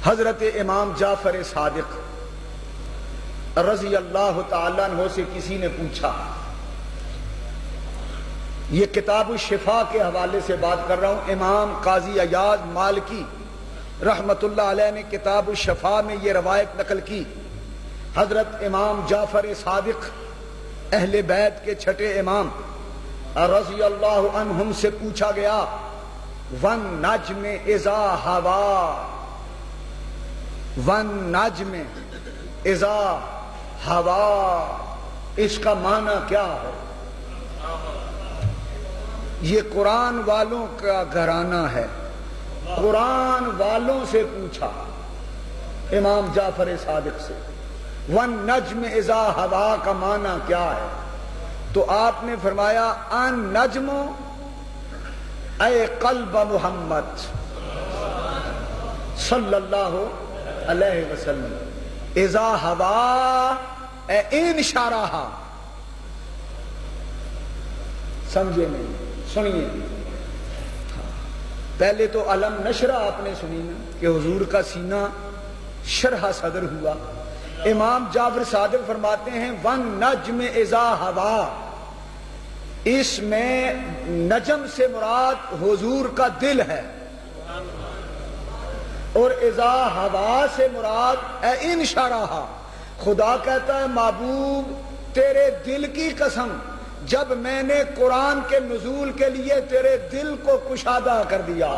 حضرت امام جعفر صادق رضی اللہ تعالیٰ عنہ سے کسی نے پوچھا، یہ کتاب الشفا کے حوالے سے بات کر رہا ہوں، امام قاضی عیاض مالکی رحمت اللہ علیہ نے کتاب الشفا میں یہ روایت نقل کی، حضرت امام جعفر صادق اہل بیت کے چھٹے امام رضی اللہ عنہم سے پوچھا گیا، وَالنَّجْمِ إِذَا هَوَا، وَالنَّجْمِ إِذَا هَوَا، اس کا معنی کیا ہے؟ یہ قرآن والوں کا گھرانہ ہے، قرآن والوں سے پوچھا امام جعفر صادق سے، وَالنَّجْمِ إِذَا هَوَا کا معنی کیا ہے؟ تو آپ نے فرمایا النجم اے قلب محمد صلی اللہ علیہ وسلم، اذا ہوا اے ان شارہا، سمجھے نہیں؟ سنیے، پہلے تو علم نشرہ آپ نے سنی نا کہ حضور کا سینہ شرح صدر ہوا، امام جعفر صادق فرماتے ہیں وَالنَّجْمِ إِذَا هَوَا، اس میں نجم سے مراد حضور کا دل ہے، اور اذا ہوا سے مراد اے ان شرح، خدا کہتا ہے محبوب تیرے دل کی قسم، جب میں نے قرآن کے نزول کے لیے تیرے دل کو کشادہ کر دیا